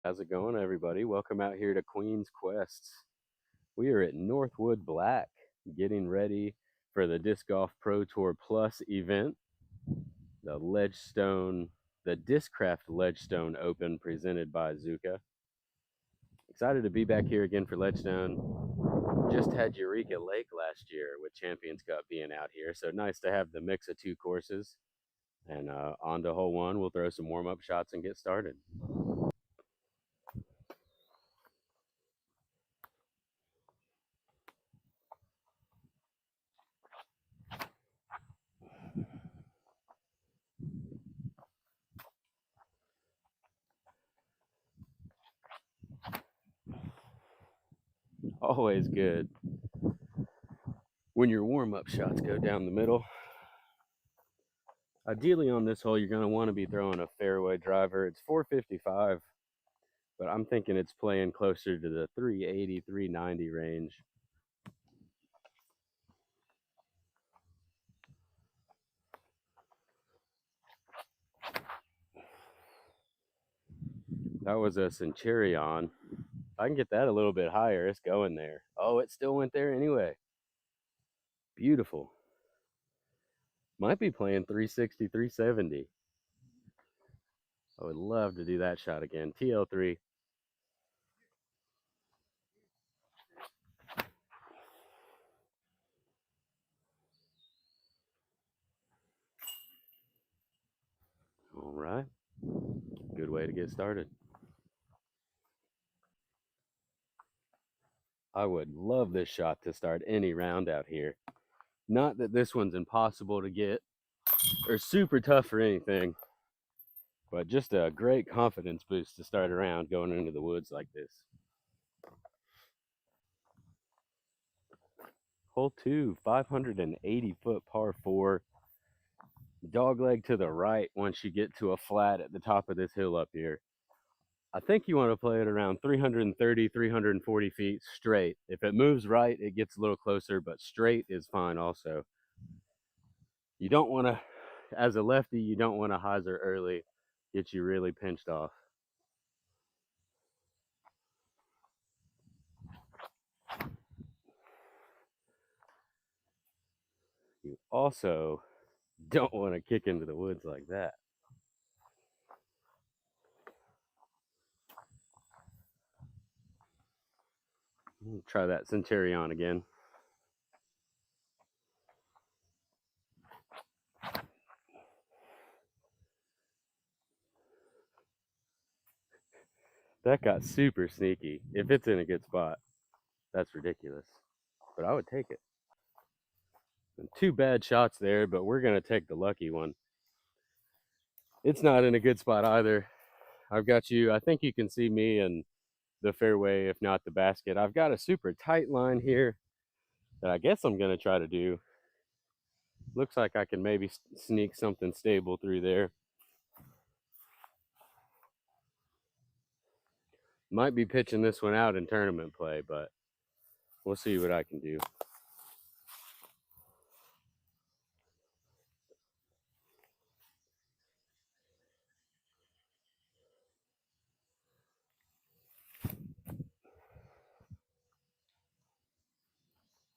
How's it going, everybody? Welcome out here to Queen's Quests. We are at Northwood Black, getting ready for the Disc Golf Pro Tour Plus event, the Ledgestone, the Discraft Ledgestone Open presented by Zuca. Excited to be back here again for Ledgestone. Just had Eureka Lake last year with Champions Cup being out here, so nice to have the mix of two courses. And on to hole one, we'll throw some warm-up shots and get started. Always good when your warm-up shots go down the middle. Ideally on this hole, you're going to want to be throwing a fairway driver. It's 455, but I'm thinking it's playing closer to the 380, 390 range. That was a Centurion. If I can get that a little bit higher, it's going there. Oh, it still went there anyway. Beautiful. Might be playing 360, 370. I would love to do that shot again. TL3. All right. Good way to get started. I would love this shot to start any round out here. Not that this one's impossible to get or super tough or anything, but just a great confidence boost to start around going into the woods like this. Hole 2, 580-foot par 4. Dogleg to the right once you get to a flat at the top of this hill up here. I think you want to play it around 330, 340 feet straight. If it moves right, it gets a little closer, but straight is fine also. You don't want to, as a lefty, you don't want to hyzer early, get you really pinched off. You also don't want to kick into the woods like that. Try that Centurion again. That got super sneaky. If it's in a good spot, that's ridiculous. But I would take it. And two bad shots there, but we're going to take the lucky one. It's not in a good spot either. I've got you. I think you can see me in the fairway, if not the basket. I've got a super tight line here that I guess I'm going to try to do. Looks like I can maybe sneak something stable through there. Might be pitching this one out in tournament play, but we'll see what I can do.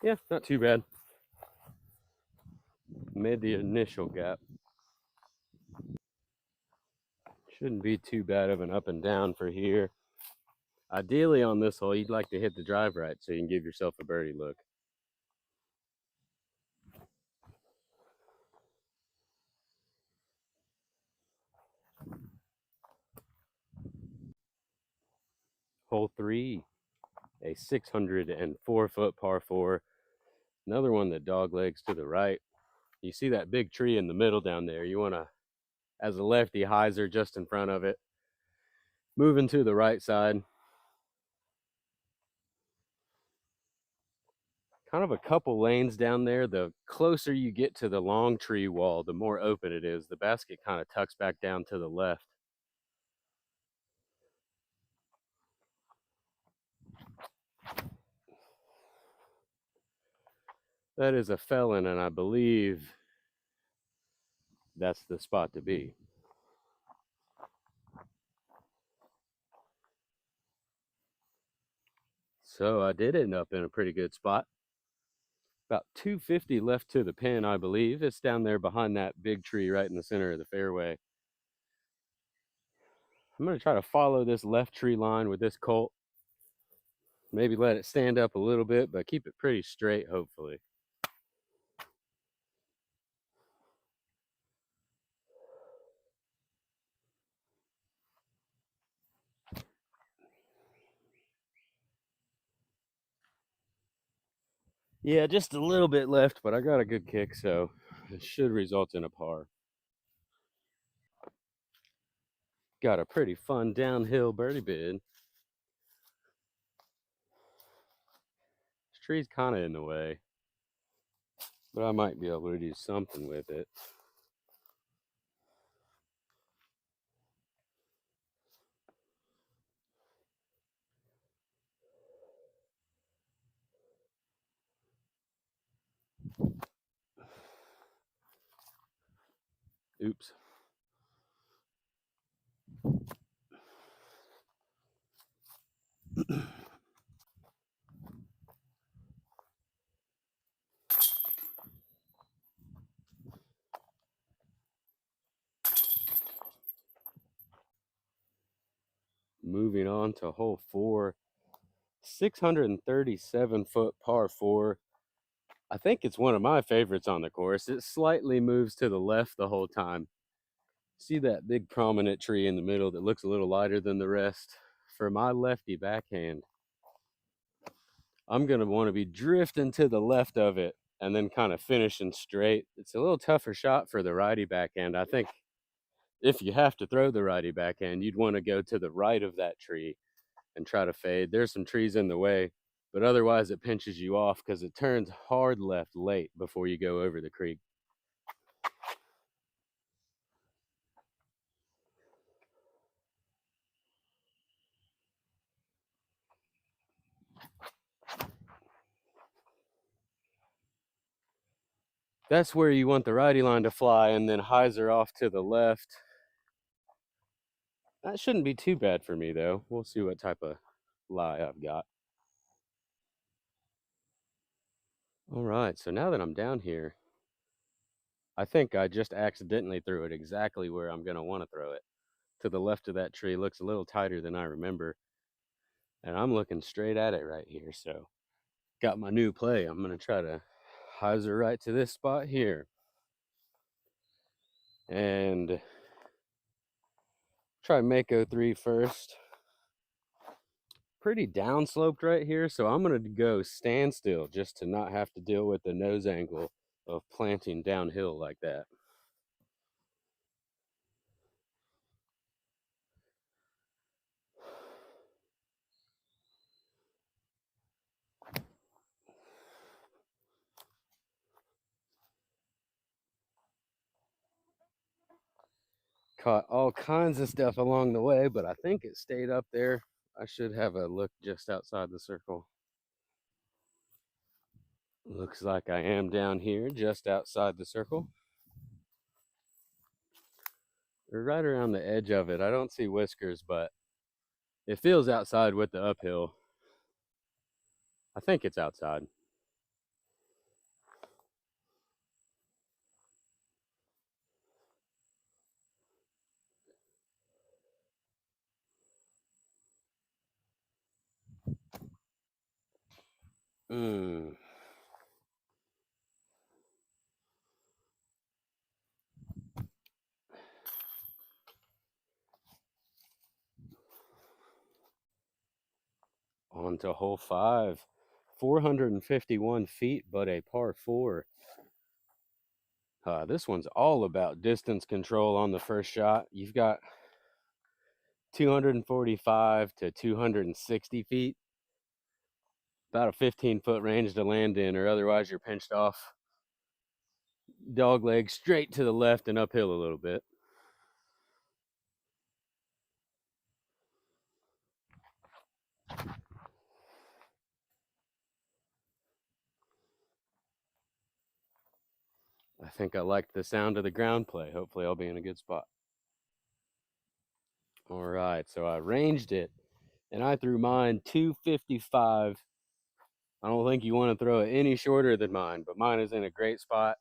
Yeah, not too bad. Made the initial gap. Shouldn't be too bad of an up and down for here. Ideally on this hole, you'd like to hit the drive right so you can give yourself a birdie look. Hole 3, a 604-foot par 4. Another one that dog legs to the right. You see that big tree in the middle down there. You want to, as a lefty, hyzer just in front of it. Moving to the right side. Kind of a couple lanes down there. The closer you get to the long tree wall, the more open it is. The basket kind of tucks back down to the left. That is a felon, and I believe that's the spot to be. So I did end up in a pretty good spot. About 250 left to the pin, I believe. It's down there behind that big tree right in the center of the fairway. I'm going to try to follow this left tree line with this Colt. Maybe let it stand up a little bit, but keep it pretty straight, hopefully. Yeah, just a little bit left, but I got a good kick, so it should result in a par. Got a pretty fun downhill birdie bid. This tree's kind of in the way, but I might be able to do something with it. Oops. Moving on to hole 4, 637-foot par 4. I think it's one of my favorites on the course. It slightly moves to the left the whole time. See that big prominent tree in the middle that looks a little lighter than the rest? For my lefty backhand, I'm going to want to be drifting to the left of it and then kind of finishing straight. It's a little tougher shot for the righty backhand. I think if you have to throw the righty backhand, you'd want to go to the right of that tree and try to fade. There's some trees in the way, but otherwise it pinches you off because it turns hard left late before you go over the creek. That's where you want the righty line to fly and then hyzer off to the left. That shouldn't be too bad for me though. We'll see what type of lie I've got. All right, so now that I'm down here, I think I just accidentally threw it exactly where I'm gonna want to throw it. To the left of that tree. Looks a little tighter than I remember. And I'm looking straight at it right here. So got my new play. I'm gonna try to hyzer right to this spot here. And try Mako 3 first. Pretty downsloped right here, so I'm gonna go standstill just to not have to deal with the nose angle of planting downhill like that. Caught all kinds of stuff along the way, but I think it stayed up there. I should have a look just outside the circle. Looks like I am down here just outside the circle. We're right around the edge of it. I don't see whiskers, but it feels outside with the uphill. I think it's outside. On to hole 5. 451 feet, but a par 4. This one's all about distance control on the first shot. You've got 245 to 260 feet, about a 15-foot range to land in, or otherwise you're pinched off. Dog leg straight to the left and uphill a little bit. I think I liked the sound of the ground play. Hopefully I'll be in a good spot. All right, so I ranged it and I threw mine 255. I don't think you want to throw it any shorter than mine, but mine is in a great spot.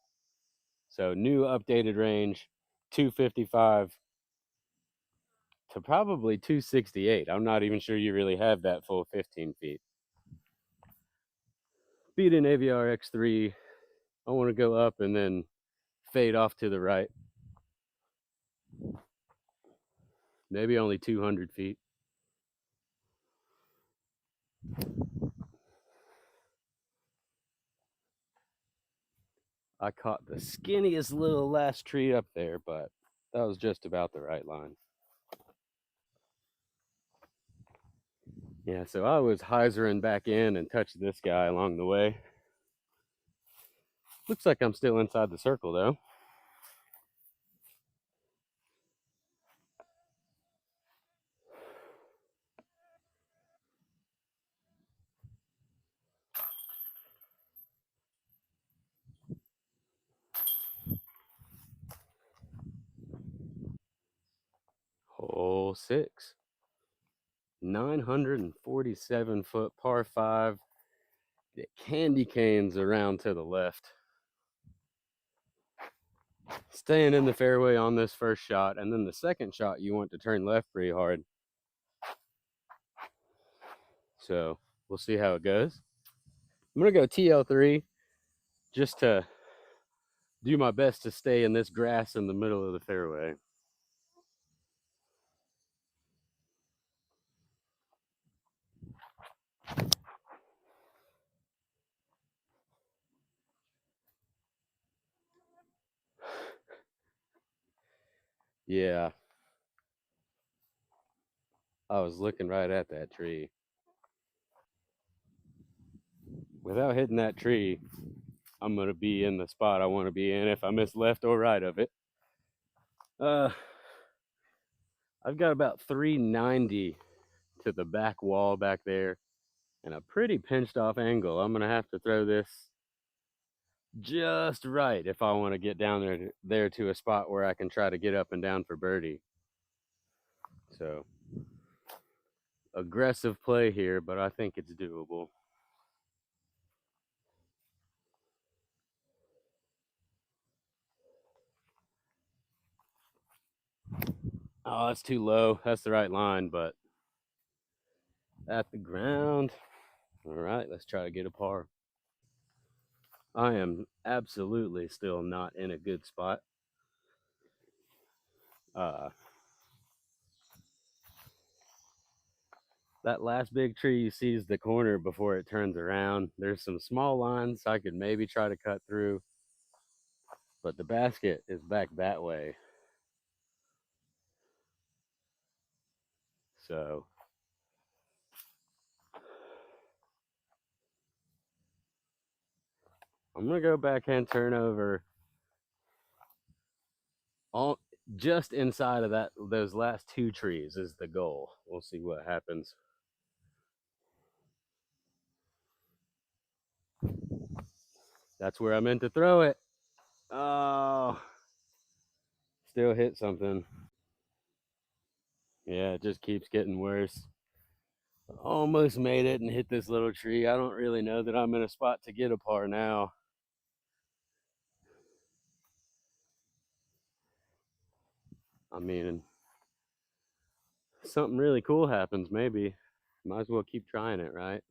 So new updated range, 255 to probably 268. I'm not even sure you really have that full 15 feet. Beat an AVR X3. I want to go up and then fade off to the right. Maybe only 200 feet. I caught the skinniest little last tree up there, but that was just about the right line. Yeah, so I was hyzering back in and touched this guy along the way. Looks like I'm still inside the circle though. Hole 6. 947-foot par 5 that candy canes around to the left. Staying in the fairway on this first shot, and then the second shot you want to turn left pretty hard. So we'll see how it goes. I'm gonna go TL3 just to do my best to stay in this grass in the middle of the fairway. Yeah, I was looking right at that tree. Without hitting that tree, I'm gonna be in the spot I want to be in if I miss left or right of it. I've got about 390 to the back wall back there and a pretty pinched off angle. I'm gonna have to throw this just right if I want to get down there to a spot where I can try to get up and down for birdie. So aggressive play here, but I think it's doable. Oh, that's too low. That's the right line, but at the ground. All right, let's try to get a par. I am absolutely still not in a good spot. That last big tree you see is the corner before it turns around. There's some small lines I could maybe try to cut through, but the basket is back that way. So I'm gonna go backhand turnover all just inside of those last two trees is the goal. We'll see what happens. That's where I meant to throw it. Oh, still hit something. Yeah, it just keeps getting worse. Almost made it and hit this little tree. I don't really know that I'm in a spot to get a par now. I mean, something really cool happens, maybe. Might as well keep trying it, right?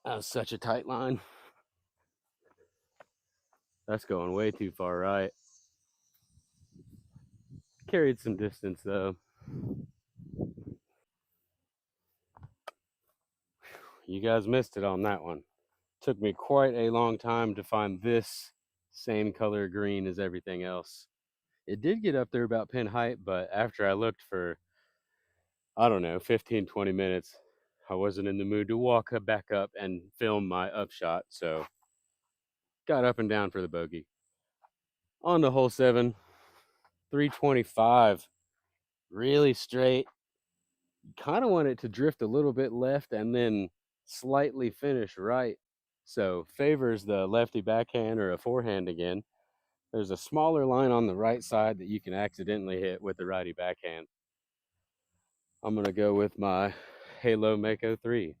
That was such a tight line. That's going way too far right. Carried some distance though. You guys missed it on that one. Took me quite a long time to find this same color green as everything else. It did get up there about pin height, but after I looked for, I don't know, 15, 20 minutes, I wasn't in the mood to walk back up and film my upshot, so got up and down for the bogey. On to hole 7, 325, really straight. Kind of want it to drift a little bit left and then slightly finish right. So favors the lefty backhand or a forehand again. There's a smaller line on the right side that you can accidentally hit with the righty backhand. I'm going to go with my Halo Mako 3.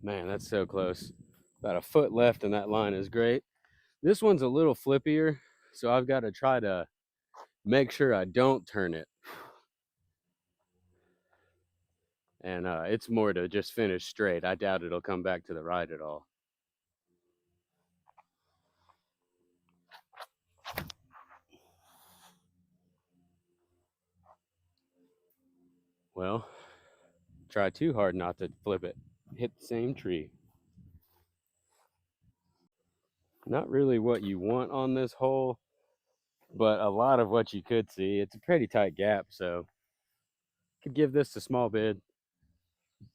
Man, that's so close. About a foot left and that line is great. This one's a little flippier, so I've got to try to make sure I don't turn it. And it's more to just finish straight. I doubt it'll come back to the right at all. Well, try too hard not to flip it. Hit the same tree. Not really what you want on this hole, but a lot of what you could see. It's a pretty tight gap, so could give this a small bid.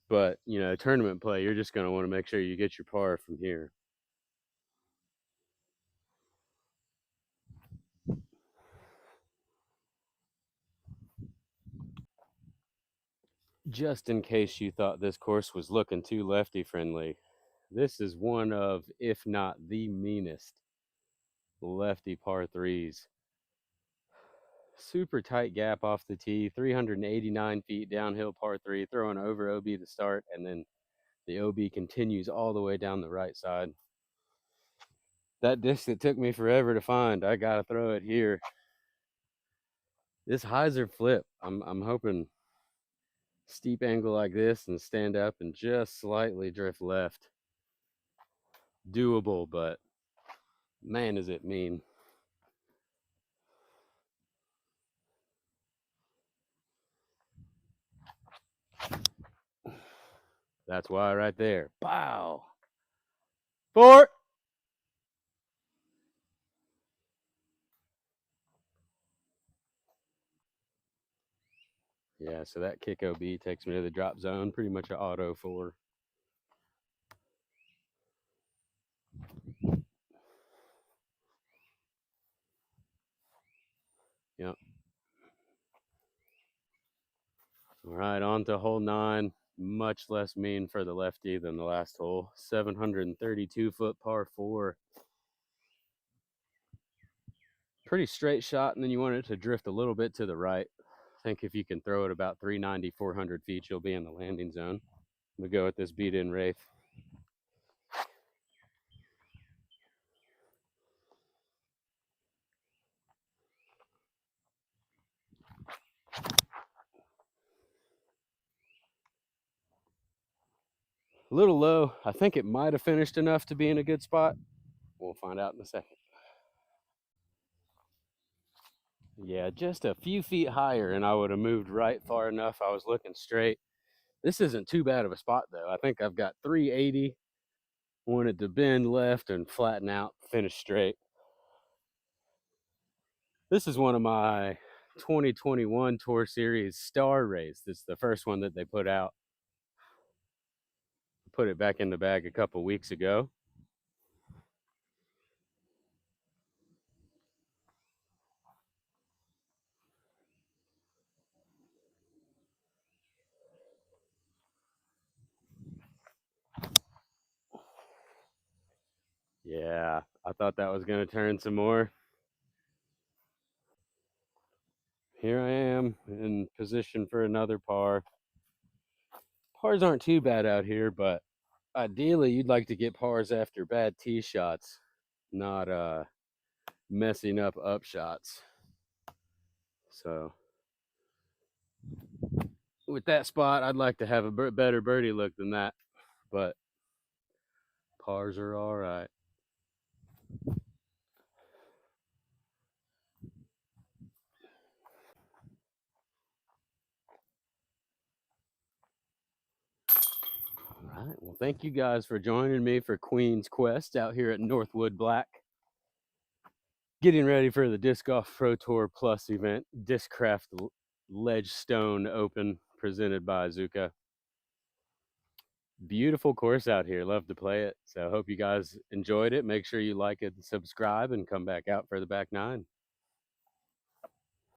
But, you know, tournament play, you're just going to want to make sure you get your par from here. Just in case you thought this course was looking too lefty friendly, this is one of, if not the meanest, lefty par threes. Super tight gap off the tee, 389 feet downhill par three, throwing over OB to start, and then the OB continues all the way down the right side. That disc that took me forever to find, I gotta throw it here. This hyzer flip, I'm hoping steep angle like this and stand up and just slightly drift left. Doable, but man, is it mean. That's why right there. Wow. 4. Yeah, so that kick OB takes me to the drop zone, pretty much an auto 4. Yep. All right, on to hole 9. Much less mean for the lefty than the last hole. 732-foot par 4. Pretty straight shot, and then you want it to drift a little bit to the right. I think if you can throw it about 390, 400 feet, you'll be in the landing zone. We go with this beat-in Wraith. A little low. I think it might have finished enough to be in a good spot. We'll find out in a second. Yeah, just a few feet higher, and I would have moved right far enough. I was looking straight. This isn't too bad of a spot, though. I think I've got 380. Wanted to bend left and flatten out, finish straight. This is one of my 2021 Tour Series Star Rays. This is the first one that they put out. Put it back in the bag a couple weeks ago. Yeah, I thought that was going to turn some more. Here I am in position for another par. Pars aren't too bad out here, but ideally you'd like to get pars after bad tee shots, not messing up shots. So with that spot, I'd like to have a better birdie look than that, but pars are all right. All right, well, thank you guys for joining me for Queen's Quest out here at Northwood Black. Getting ready for the Disc Golf Pro Tour Plus event, Discraft Ledgestone Open, presented by Zuca. Beautiful course out here. Love to play it. So I hope you guys enjoyed it. Make sure you like it and subscribe and come back out for the back nine.